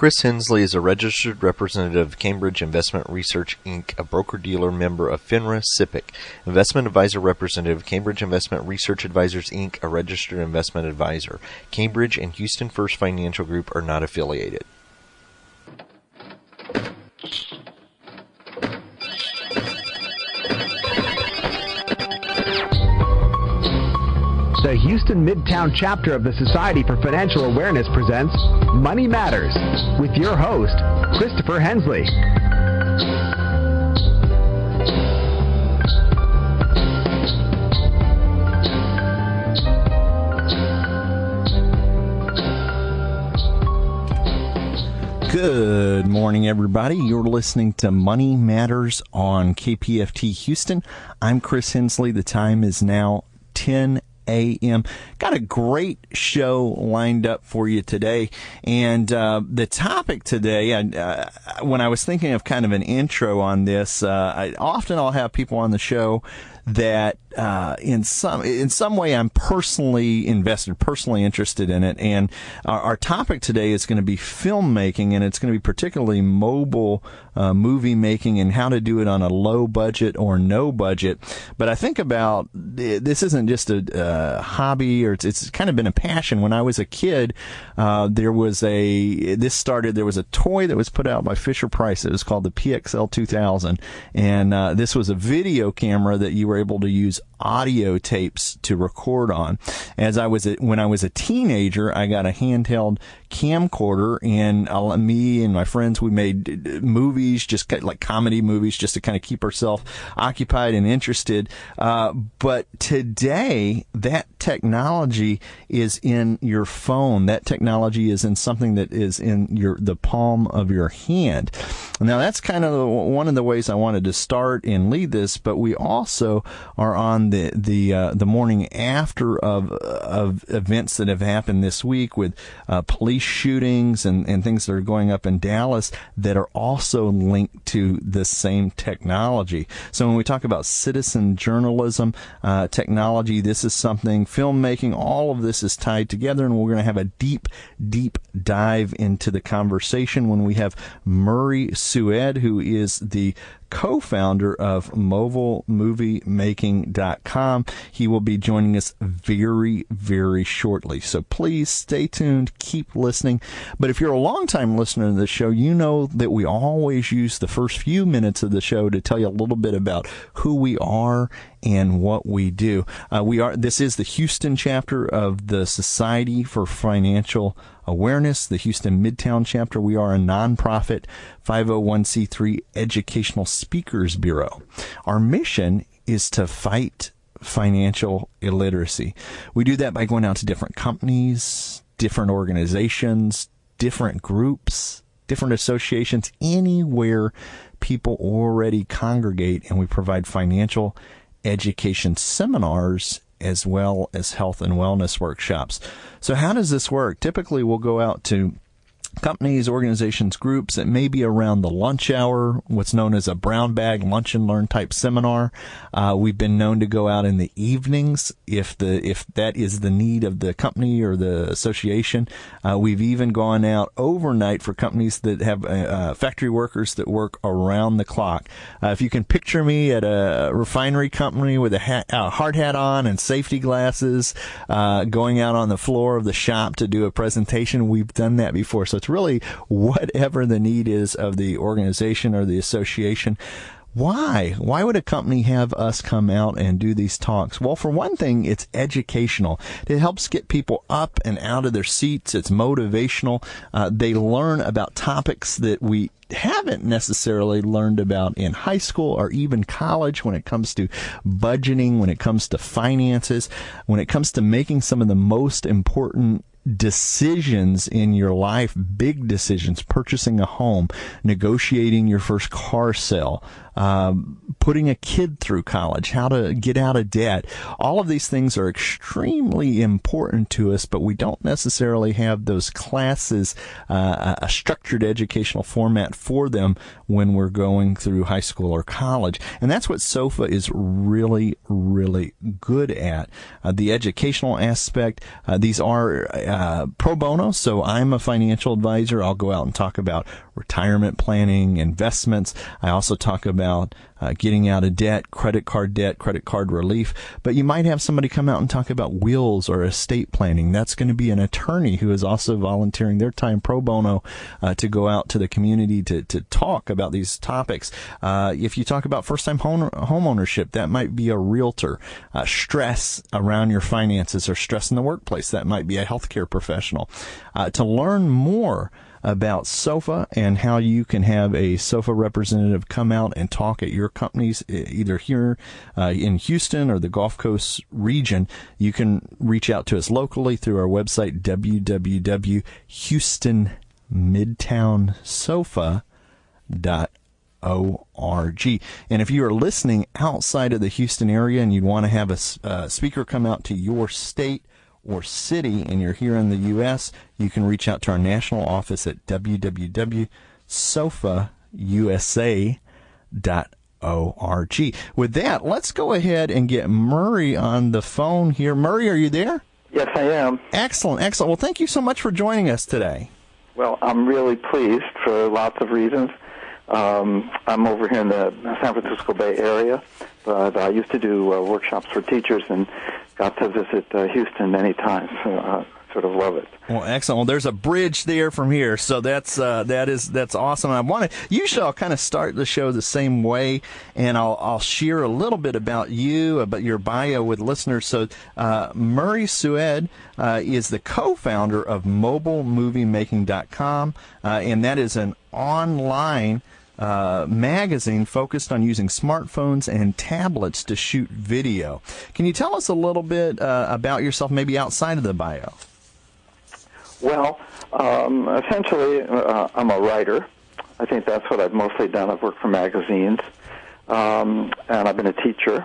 Chris Hensley is a registered representative of Cambridge Investment Research, Inc., a broker-dealer member of FINRA SIPC, investment advisor representative of Cambridge Investment Research Advisors, Inc., a registered investment advisor. Cambridge and Houston First Financial Group are not affiliated. The Houston Midtown chapter of the Society for Financial Awareness presents Money Matters with your host, Christopher Hensley. Good morning, everybody. You're listening to Money Matters on KPFT Houston. I'm Chris Hensley. The time is now 10 a.m. Got a great show lined up for you today. And the topic today, when I was thinking of kind of an intro on this, I'll have people on the show that in some way I'm personally invested, personally interested in it. And our topic today is going to be filmmaking, and it's going to be particularly mobile movie making and how to do it on a low budget or no budget. But I think about this isn't just a hobby, or it's kind of been a passion. When I was a kid, there was a toy that was put out by Fisher-Price. It was called the PXL 2000, and this was a video camera that you were able to use audio tapes to record on. When I was a teenager, I got a handheld camcorder, and me and my friends, we made movies, just like comedy movies, just to kind of keep ourselves occupied and interested. But today, that technology is in your phone. That technology is in something that is in the palm of your hand. Now, that's kind of one of the ways I wanted to start and lead this, but we also are on the morning after of events that have happened this week with police shootings and things that are going up in Dallas that are also linked to the same technology. So when we talk about citizen journalism, technology, this is something, filmmaking, all of this is tied together, and we're going to have a deep dive into the conversation when we have Murray Suid, who is the co-founder of mobilemoviemaking.com. He will be joining us very, very shortly. So please stay tuned, keep listening. But if you're a long-time listener to the show, you know that we always use the first few minutes of the show to tell you a little bit about who we are and what we do. This is the Houston chapter of the Society for Financial Awareness, the Houston Midtown chapter. We are a nonprofit 501c3 educational speakers bureau. Our mission is to fight financial illiteracy. We do that by going out to different companies, different organizations, different groups, different associations, anywhere people already congregate, and we provide financial education seminars as well as health and wellness workshops. So how does this work? Typically, we'll go out to companies, organizations, groups that may be around the lunch hour, what's known as a brown bag lunch and learn type seminar. We've been known to go out in the evenings if that is the need of the company or the association. We've even gone out overnight for companies that have factory workers that work around the clock. If you can picture me at a refinery company with a hard hat on and safety glasses, going out on the floor of the shop to do a presentation, we've done that before. So it's really whatever the need is of the organization or the association. Why? Why would a company have us come out and do these talks? Well, for one thing, it's educational. It helps get people up and out of their seats. It's motivational. They learn about topics that we haven't necessarily learned about in high school or even college when it comes to budgeting, when it comes to finances, when it comes to making some of the most important decisions in your life, big decisions, purchasing a home, negotiating your first car sale, putting a kid through college, how to get out of debt. All of these things are extremely important to us, but we don't necessarily have those classes, a structured educational format for them when we're going through high school or college. And that's what SOFA is really, really good at. The educational aspect, these are pro bono, so I'm a financial advisor. I'll go out and talk about retirement planning, investments. I also talk about getting out of debt, credit card relief. But you might have somebody come out and talk about wills or estate planning. That's going to be an attorney who is also volunteering their time pro bono to go out to the community to talk about these topics. If you talk about first-time home ownership, that might be a realtor. Stress around your finances or stress in the workplace, that might be a healthcare professional. To learn more about SOFA and how you can have a SOFA representative come out and talk at your companies, either here in Houston or the Gulf Coast region, you can reach out to us locally through our website, www.houstonmidtownsofa.org. And if you are listening outside of the Houston area and you'd want to have a speaker come out to your state or city and you're here in the U.S., you can reach out to our national office at www.sofausa.org. With that, let's go ahead and get Murray on the phone here. Murray, are you there? Yes, I am. Excellent, excellent. Well, thank you so much for joining us today. Well, I'm really pleased for lots of reasons. I'm over here in the San Francisco Bay Area, but I used to do workshops for teachers and got to visit Houston many times, so I sort of love it. Well, excellent. Well, there's a bridge there from here, so that's awesome. Usually I'll kind of start the show the same way, and I'll share a little bit about you, about your bio with listeners. So Murray Suid is the co-founder of mobilemoviemaking.com, and that is an online magazine focused on using smartphones and tablets to shoot video. Can you tell us a little bit about yourself, maybe outside of the bio? Well, essentially, I'm a writer. I think that's what I've mostly done. I've worked for magazines, and I've been a teacher.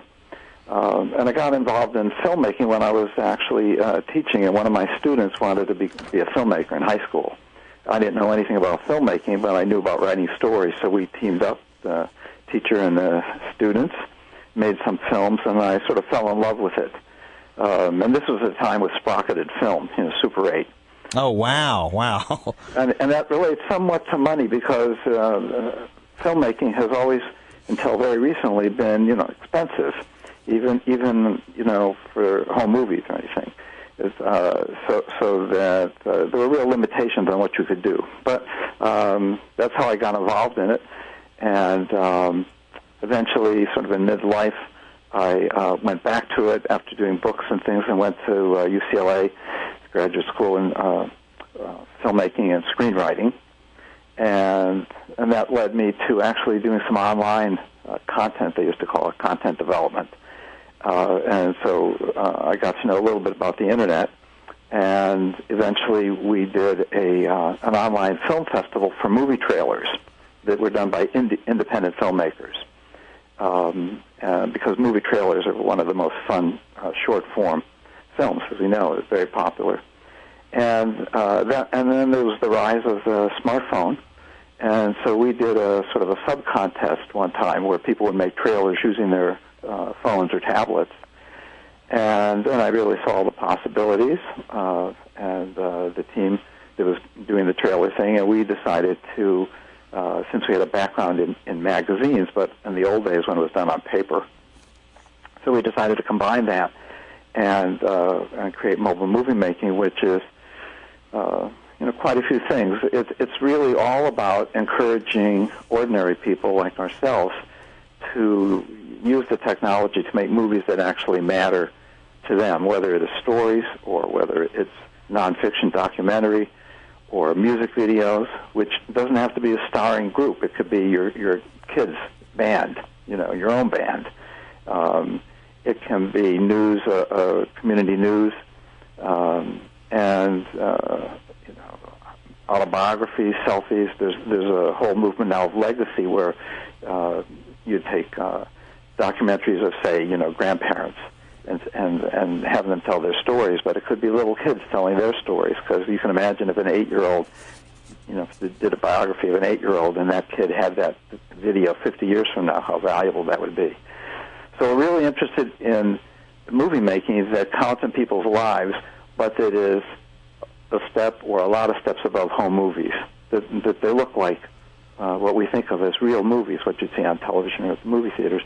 And I got involved in filmmaking when I was actually teaching, and one of my students wanted to be a filmmaker in high school. I didn't know anything about filmmaking, but I knew about writing stories, so we teamed up, the teacher and the students, made some films, and I sort of fell in love with it. And this was a time with sprocketed film, Super 8. Oh, wow. And that relates somewhat to money because filmmaking has always, until very recently, been, expensive, even for home movies or anything. So that there were real limitations on what you could do. But that's how I got involved in it. And eventually, sort of in midlife, I went back to it after doing books and things and went to UCLA, graduate school in filmmaking and screenwriting. And that led me to actually doing some online content. They used to call it content development. And so I got to know a little bit about the Internet, and eventually we did an online film festival for movie trailers that were done by independent filmmakers, because movie trailers are one of the most fun short-form films, as we know. It's very popular. And then there was the rise of the smartphone, and so we did a sort of a sub-contest one time where people would make trailers using their phones or tablets, and then I really saw the possibilities, and the team that was doing the trailer thing, and we decided to, since we had a background in magazines, but in the old days when it was done on paper, so we decided to combine that and create mobile movie making, which is quite a few things. It's really all about encouraging ordinary people like ourselves to use the technology to make movies that actually matter to them, whether it is stories or whether it's nonfiction documentary or music videos, which doesn't have to be a starring group. It could be your kids' band, your own band. It can be news, community news, and autobiographies, selfies. There's a whole movement now of legacy where you'd take documentaries of, say, grandparents and have them tell their stories, but it could be little kids telling their stories, because you can imagine if an 8-year-old, if they did a biography of an 8-year-old and that kid had that video 50 years from now, how valuable that would be. So we're really interested in movie making that counts in people's lives, but that is a step or a lot of steps above home movies, that they look like what we think of as real movies, what you'd see on television or at the movie theaters,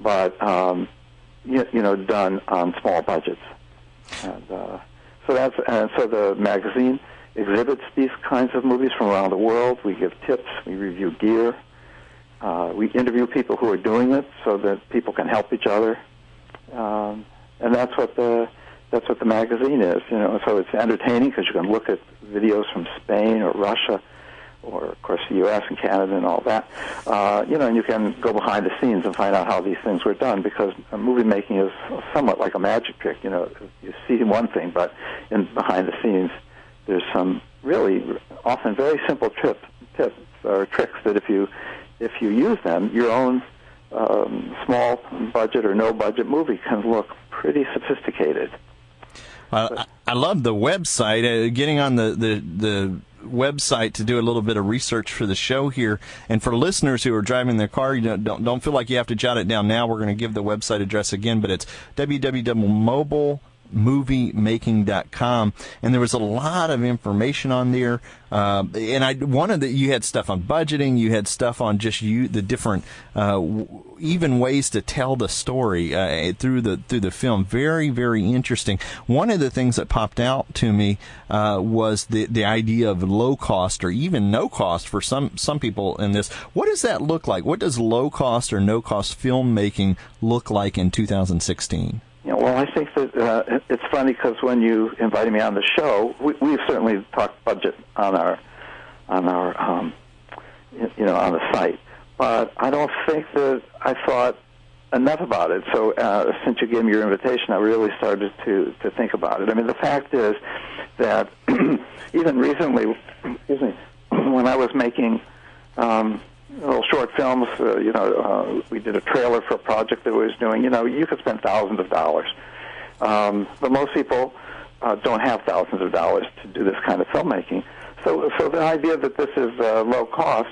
but done on small budgets. And so the magazine exhibits these kinds of movies from around the world. We give tips. We review gear. We interview people who are doing it so that people can help each other. And that's what the magazine is. So it's entertaining because you can look at videos from Spain or Russia, or of course the U.S. and Canada and all that. And you can go behind the scenes and find out how these things were done, because movie making is somewhat like a magic trick. You see one thing, but behind the scenes there's some really often very simple tips or tricks that if you use them, your own small budget or no budget movie can look pretty sophisticated. I love the website. Getting on the website to do a little bit of research for the show here, and for listeners who are driving their car, don't feel like you have to jot it down now. We're going to give the website address again, but it's www.mobilemoviemaking.com, and there was a lot of information on there. And I wanted that you had stuff on budgeting, you had stuff on just the different even ways to tell the story through the film. Very, very interesting. One of the things that popped out to me was the idea of low cost or even no cost for some people in this. What does that look like? What does low cost or no cost filmmaking look like in 2016? Well, I think that it's funny because when you invited me on the show, we've certainly talked budget on our on the site, but I don't think that I thought enough about it. So since you gave me your invitation, I really started to think about it. I mean, the fact is that even recently, when I was making little short films, we did a trailer for a project that we was doing. You could spend thousands of dollars, but most people don't have thousands of dollars to do this kind of filmmaking. So the idea that this is low cost,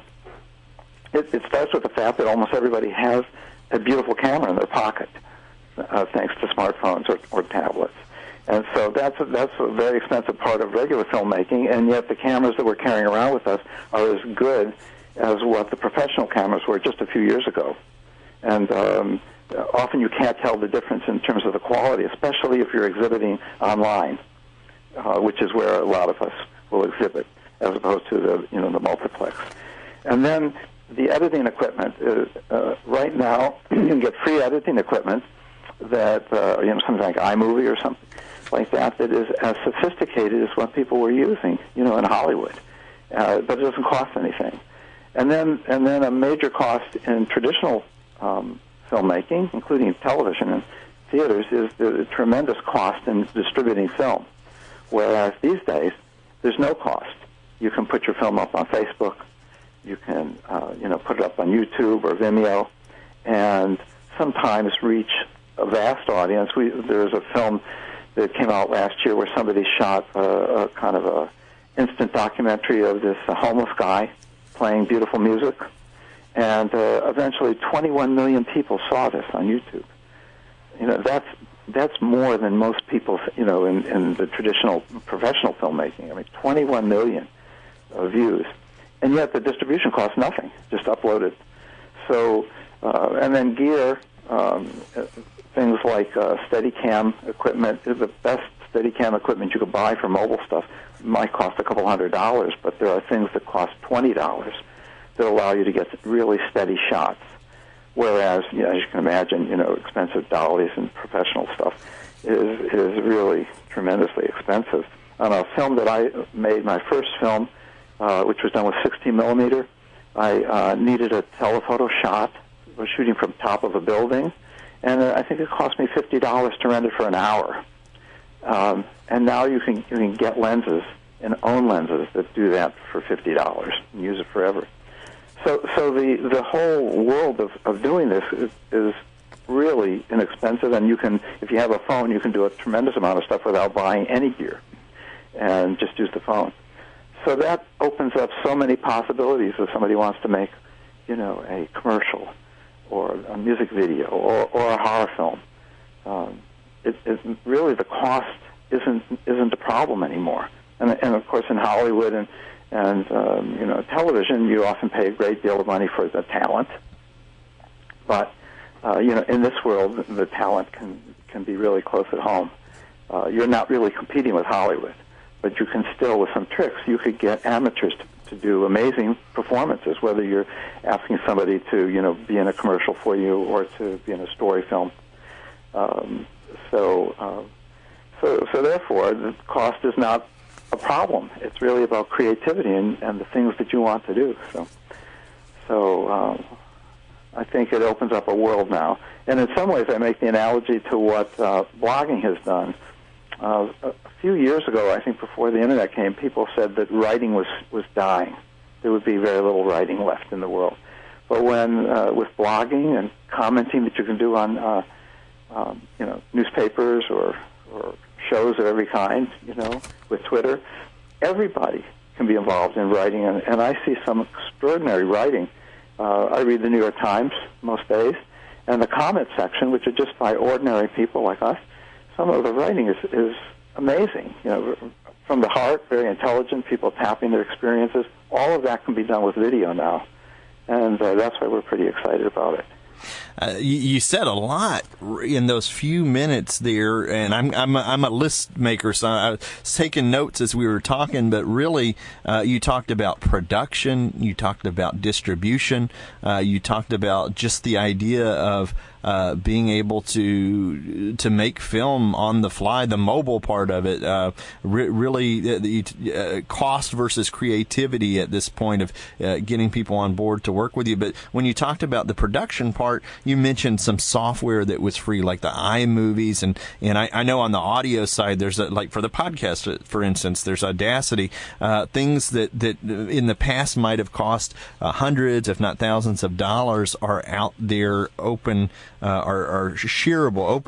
it starts with the fact that almost everybody has a beautiful camera in their pocket, thanks to smartphones or tablets. And so that's a very expensive part of regular filmmaking, and yet the cameras that we're carrying around with us are as good as what the professional cameras were just a few years ago. And often you can't tell the difference in terms of the quality, especially if you're exhibiting online, which is where a lot of us will exhibit, as opposed to the multiplex. And then the editing equipment is, right now you can get free editing equipment that something like iMovie or something like that is as sophisticated as what people were using in Hollywood, but it doesn't cost anything. And then a major cost in traditional filmmaking, including television and theaters, is the tremendous cost in distributing film. Whereas these days, there's no cost. You can put your film up on Facebook, you can put it up on YouTube or Vimeo, and sometimes reach a vast audience. There's a film that came out last year where somebody shot a kind of a instant documentary of this homeless guy playing beautiful music, and eventually 21 million people saw this on YouTube. That's more than most people, in the traditional professional filmmaking. I mean, 21 million views, and yet the distribution costs nothing. Just upload it. So, and then gear, things like Steadicam equipment. The best Steadicam equipment you could buy for mobile stuff might cost a couple $100, but there are things that cost $20 that allow you to get really steady shots. Whereas, as you can imagine, expensive dollies and professional stuff is really tremendously expensive. On a film that I made, my first film, which was done with 16 millimeter, I needed a telephoto shot. I was shooting from top of a building, and I think it cost me $50 to rent it for an hour. And now you can get lenses and own lenses that do that for $50 and use it forever. So the whole world of doing this is really inexpensive, and you can, if you have a phone, you can do a tremendous amount of stuff without buying any gear, and just use the phone. So that opens up so many possibilities if somebody wants to make, a commercial or a music video or a horror film. Really the cost isn't a problem anymore. And of course in Hollywood and television, you often pay a great deal of money for the talent. But in this world, the talent can be really close at home. You're not really competing with Hollywood, but you can still, with some tricks, you could get amateurs to do amazing performances, whether you're asking somebody to, be in a commercial for you or to be in a story film. So therefore, the cost is not a problem. It's really about creativity and the things that you want to do. So I think it opens up a world now. And in some ways, I make the analogy to what blogging has done. A few years ago, I think before the Internet came, people said that writing was dying. There would be very little writing left in the world. But when, with blogging and commenting that you can do on, newspapers or shows of every kind, with Twitter, everybody can be involved in writing, and I see some extraordinary writing. I read the New York Times most days, and the comment section, which are just by ordinary people like us, some of the writing is amazing. From the heart, very intelligent, people tapping their experiences. All of that can be done with video now, and that's why we're pretty excited about it. You said a lot in those few minutes there, and I'm a list maker, so I was taking notes as we were talking. But really, you talked about production, you talked about distribution, you talked about just the idea of being able to make film on the fly, the mobile part of it, really the cost versus creativity at this point of getting people on board to work with you. But when you talked about the production part, you mentioned some software that was free, like the iMovies, and I know on the audio side, there's like for the podcast, for instance, there's Audacity, things that in the past might have cost hundreds, if not thousands of dollars, are out there open. Are shareable,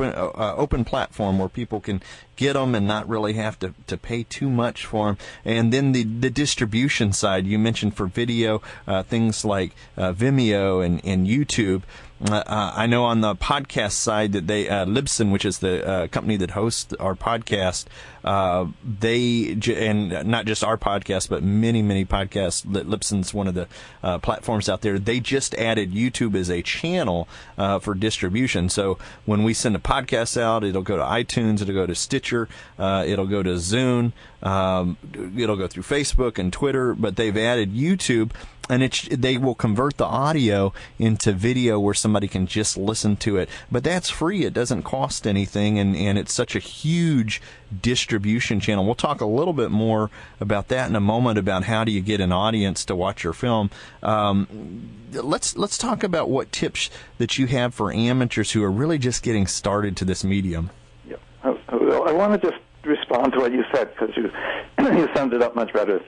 open platform where people can get them and not really have to pay too much for them. And then the distribution side, you mentioned for video, things like Vimeo and YouTube. I know on the podcast side that they, Libsyn, which is the company that hosts our podcast, and not just our podcast, but many podcasts. Libsyn's one of the platforms out there. They just added YouTube as a channel for distribution. So when we send a podcast out, it'll go to iTunes, it'll go to Stitcher, it'll go to Zune, it'll go through Facebook and Twitter, but they've added YouTube. And they will convert the audio into video where somebody can just listen to it. But that's free. It doesn't cost anything, and it's such a huge distribution channel. We'll talk a little bit more about that in a moment, about how do you get an audience to watch your film. Let's talk about what tips that you have for amateurs who are really just getting started to this medium. Yeah. I want to just respond to what you said, because you summed it up much better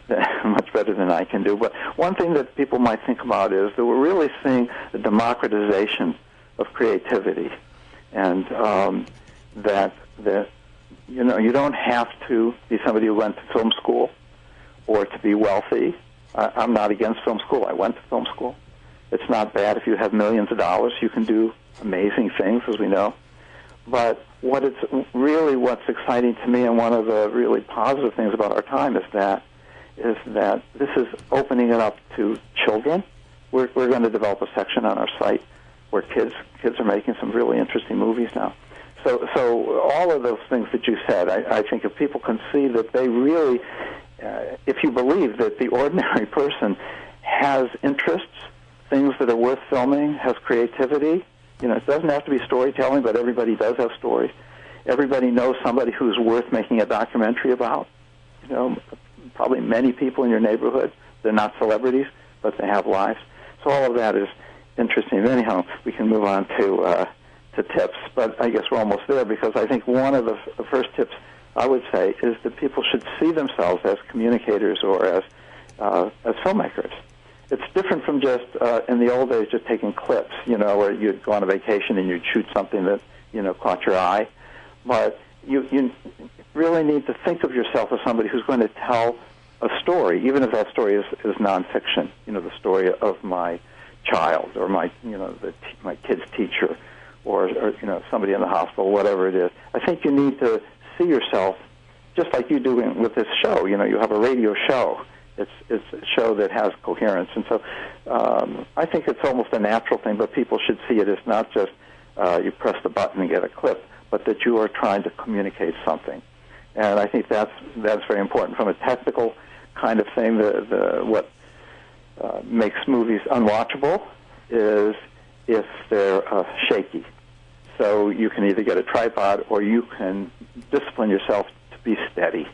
than I can do. But one thing that people might think about is that we're really seeing the democratization of creativity, and that you don't have to be somebody who went to film school or to be wealthy. I'm not against film school. I went to film school. It's not bad if you have millions of dollars. You can do amazing things, as we know. But what's exciting to me, and one of the really positive things about our time, is that this is opening it up to children. We're going to develop a section on our site where kids are making some really interesting movies now. So all of those things that you said, I think if people can see that they really, if you believe that the ordinary person has interests, things that are worth filming, has creativity. It doesn't have to be storytelling, but everybody does have stories. Everybody knows somebody who's worth making a documentary about. Probably many people in your neighborhood. They're not celebrities, but they have lives. So all of that is interesting. Anyhow, we can move on to tips, but I guess we're almost there, because I think one of the first tips I would say is that people should see themselves as communicators or as filmmakers, it's different from just in the old days just taking clips, where you'd go on a vacation and you'd shoot something that caught your eye. But you really need to think of yourself as somebody who's going to tell a story, even if that story is nonfiction. The story of my child or my my kid's teacher, or somebody in the hospital, whatever it is. I think you need to see yourself just like you do with this show. You have a radio show. It's a show that has coherence, and so I think it's almost a natural thing. But people should see it as not just you press the button and get a clip, but that you are trying to communicate something. And I think that's very important. From a technical kind of thing, what makes movies unwatchable is if they're shaky. So you can either get a tripod or you can discipline yourself to be steady.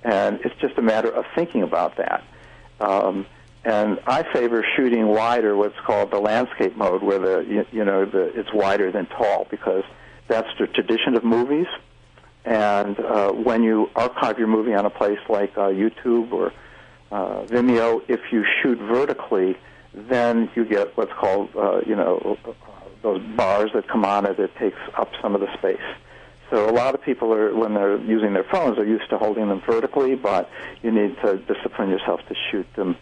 And it's just a matter of thinking about that. And I favor shooting wider, what's called the landscape mode, where it's wider than tall, because that's the tradition of movies. And when you archive your movie on a place like YouTube or Vimeo, if you shoot vertically, then you get what's called those bars that come on it. It takes up some of the space. So a lot of people when they're using their phones, are used to holding them vertically, but you need to discipline yourself to shoot them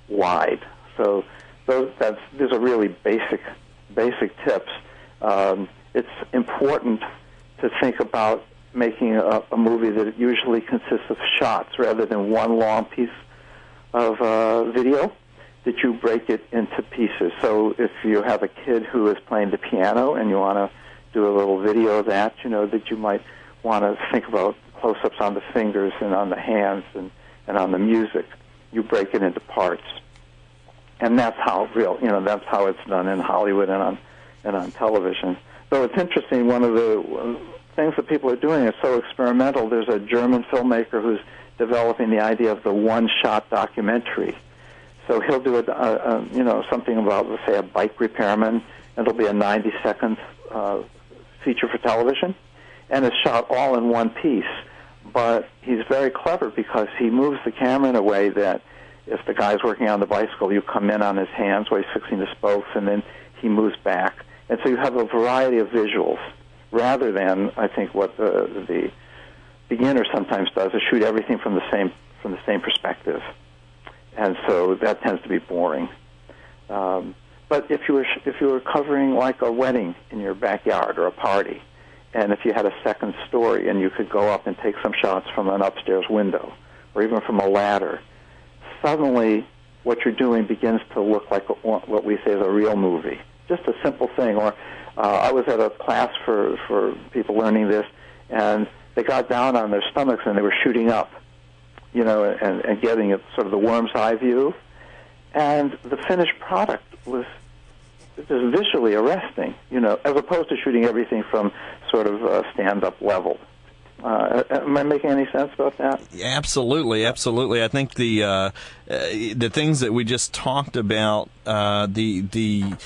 wide. So these are really basic tips. It's important to think about making a movie that usually consists of shots rather than one long piece of video, that you break it into pieces. So if you have a kid who is playing the piano and you want to do a little video of that, that you might want to think about close-ups on the fingers and on the hands and on the music. You break it into parts. And that's how that's how it's done in Hollywood and on television. So it's interesting, one of the things that people are doing is so experimental. There's a German filmmaker who's developing the idea of the one-shot documentary. So he'll do something about, let's say, a bike repairman, and it'll be a 90-second feature for television, and it's shot all in one piece. But he's very clever because he moves the camera in a way that if the guy's working on the bicycle, you come in on his hands while he's fixing the spokes, and then he moves back. And so you have a variety of visuals, rather than, I think, what the beginner sometimes does, is shoot everything from the same perspective. And so that tends to be boring. But if you were covering like a wedding in your backyard or a party, and if you had a second story and you could go up and take some shots from an upstairs window or even from a ladder, suddenly what you're doing begins to look like what we say is a real movie. Just a simple thing. Or I was at a class for people learning this, and they got down on their stomachs and they were shooting up, and getting it sort of the worm's eye view. And the finished product was just visually arresting, as opposed to shooting everything from sort of stand-up level. Am I making any sense about that? Absolutely. I think the things that we just talked about, the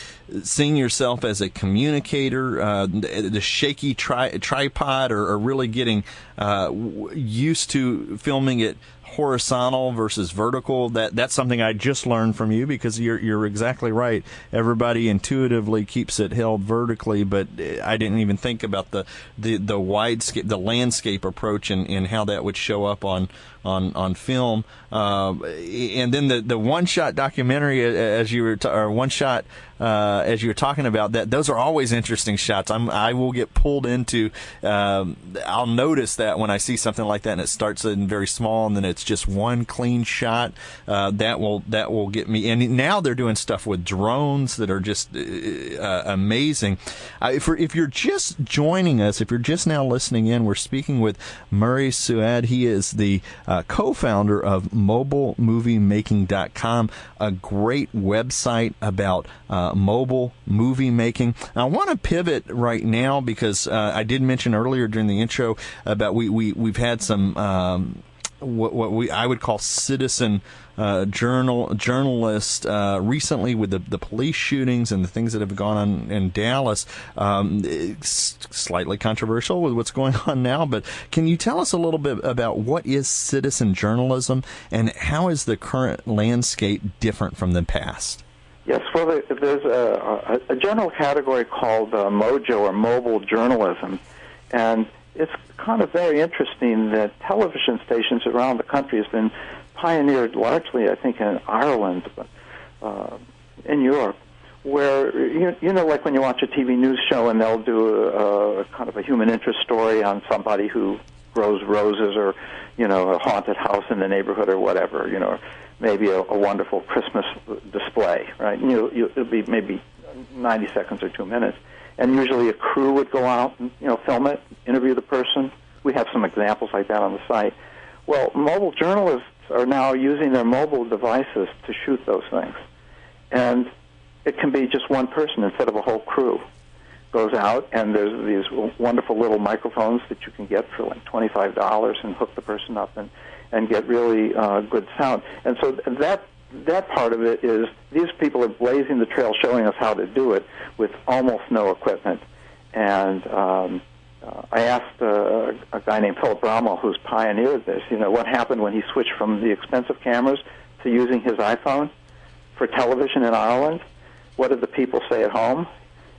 seeing yourself as a communicator, the shaky tripod, or really getting used to filming it horizontal versus vertical, that's something I just learned from you, because you're exactly right. Everybody intuitively keeps it held vertically, but I didn't even think about the widescape, the landscape approach, and how that would show up on film. And then the one shot documentary, as you were as you were talking about, that those are always interesting shots. I will get pulled into. I'll notice that when I see something like that, and it starts in very small, and then it's just one clean shot. That will get me. And now they're doing stuff with drones that are just amazing. If you're just joining us, if you're just now listening in, we're speaking with Murray Suid. He is the co-founder of mobilemoviemaking.com, a great website about mobile movie making. Now, I want to pivot right now because I did mention earlier during the intro about we've had some what I would call citizen journalist recently with the police shootings and the things that have gone on in Dallas. It's slightly controversial with what's going on now, but can you tell us a little bit about what is citizen journalism and how is the current landscape different from the past? Yes, well, there's a general category called MoJo, or mobile journalism, and it's kind of very interesting that television stations around the country has been pioneered largely, I think, in Ireland, but in Europe, where, you know, like when you watch a TV news show and they'll do a kind of a human interest story on somebody who grows roses, or, you know, a haunted house in the neighborhood or whatever, you know, maybe a wonderful Christmas display, right? And it'll be maybe 90 seconds or 2 minutes. And usually a crew would go out and, you know, film it, interview the person. We have some examples like that on the site. Well, mobile journalists are now using their mobile devices to shoot those things. And it can be just one person instead of a whole crew. Goes out, and there's these wonderful little microphones that you can get for like $25 and hook the person up and get really good sound. And so that part of it is these people are blazing the trail, showing us how to do it with almost no equipment. And I asked a guy named Philip Bromwell, who's pioneered this, you know, what happened when he switched from the expensive cameras to using his iPhone for television in Ireland. What did the people say at home?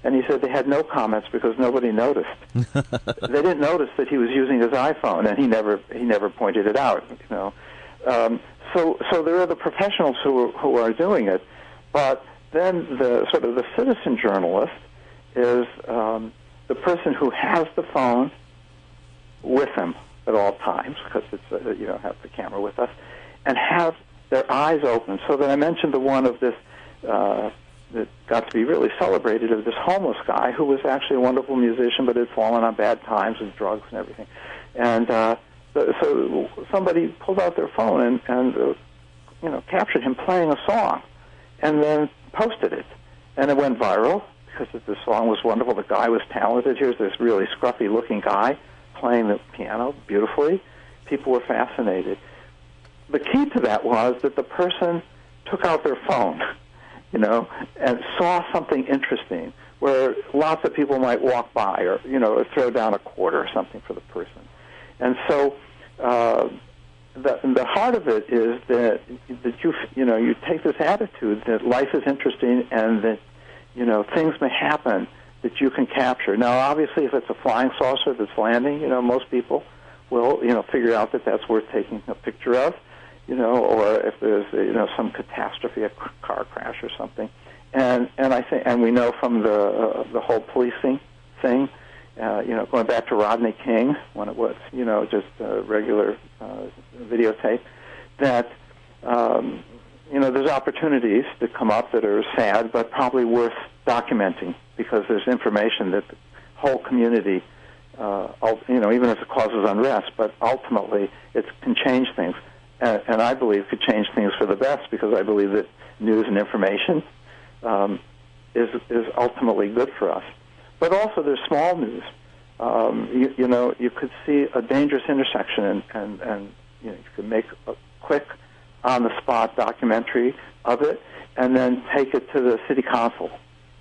And he said they had no comments because nobody noticed. They didn't notice that he was using his iPhone, and he never pointed it out. You know, so there are the professionals who are doing it, but then the sort of the citizen journalist is the person who has the phone with them at all times, because it's you know, have the camera with us, and have their eyes open. So that I mentioned the one of this. That got to be really celebrated, of this homeless guy who was actually a wonderful musician but had fallen on bad times with drugs and everything. And so somebody pulled out their phone and you know, captured him playing a song and then posted it. And it went viral because the song was wonderful. The guy was talented. Here's this really scruffy-looking guy playing the piano beautifully. People were fascinated. The key to that was that the person took out their phone, you know, and saw something interesting, where lots of people might walk by, or, you know, or throw down a quarter or something for the person. And so the heart of it is that you take this attitude that life is interesting and that, you know, things may happen that you can capture. Now, obviously, if it's a flying saucer that's landing, you know, most people will, you know, figure out that that's worth taking a picture of. You know, or if there's, you know, some catastrophe, a car crash or something, and I think, and we know from the whole policing thing, you know, going back to Rodney King when it was, you know, just a regular videotape, that you know, there's opportunities that come up that are sad but probably worth documenting, because there's information that the whole community, you know, even if it causes unrest, but ultimately it can change things. And I believe could change things for the best, because I believe that news and information is ultimately good for us. But also there's small news. You know, you could see a dangerous intersection and you know, you could make a quick on-the-spot documentary of it and then take it to the city council.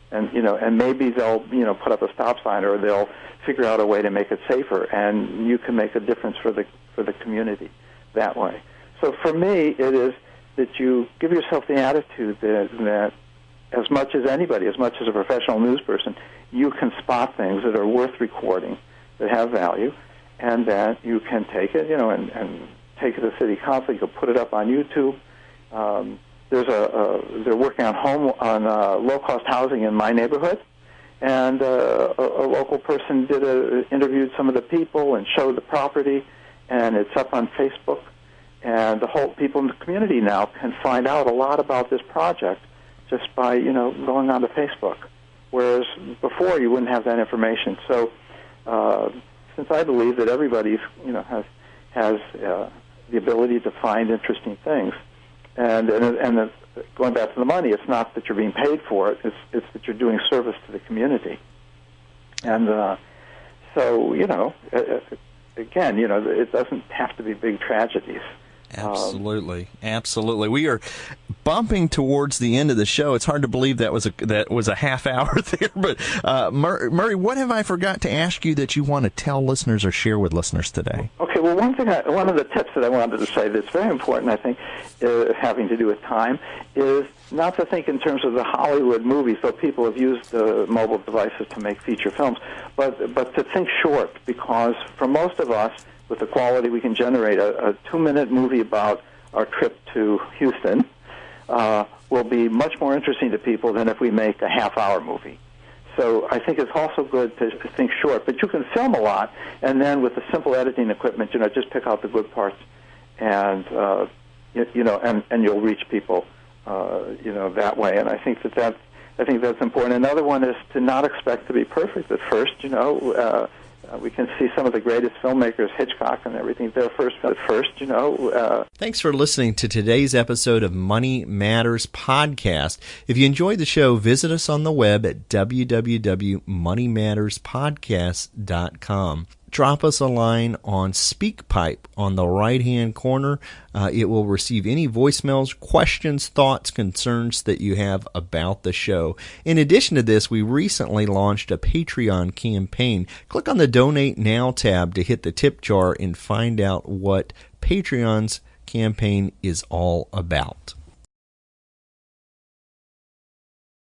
And, you know, and maybe they'll, you know, put up a stop sign, or they'll figure out a way to make it safer, and you can make a difference for the community that way. So for me, it is that you give yourself the attitude that as much as anybody, as much as a professional news person, you can spot things that are worth recording, that have value, and that you can take it, you know, and take it to city council. You can put it up on YouTube. They're working on low-cost housing in my neighborhood, and a local person interviewed some of the people and showed the property, and it's up on Facebook. And the whole people in the community now can find out a lot about this project just by, you know, going onto Facebook, whereas before you wouldn't have that information. So, since I believe that everybody, you know, has the ability to find interesting things, and going back to the money, it's not that you're being paid for it; it's that you're doing service to the community. And so, you know, again, it doesn't have to be big tragedies. Absolutely. We are bumping towards the end of the show. It's hard to believe that was a half hour there. But Murray, what have I forgot to ask you that you want to tell listeners or share with listeners today? Okay. Well, one of the tips that I wanted to say that's very important, I think, having to do with time, is not to think in terms of the Hollywood movies, though people have used mobile devices to make feature films, but to think short, because for most of us, with the quality we can generate, a 2-minute movie about our trip to Houston will be much more interesting to people than if we make a half-hour movie. So I think it's also good to think short. But you can film a lot, and then with the simple editing equipment, just pick out the good parts, and and you'll reach people, that way. And I think that's important. Another one is to not expect to be perfect at first. We can see some of the greatest filmmakers, Hitchcock and everything, they're first. Thanks for listening to today's episode of Money Matters Podcast. If you enjoyed the show, visit us on the web at www.moneymatterspodcast.com. Drop us a line on SpeakPipe on the right-hand corner. It will receive any voicemails, questions, thoughts, concerns that you have about the show. In addition to this, we recently launched a Patreon campaign. Click on the Donate Now tab to hit the tip jar and find out what Patreon's campaign is all about.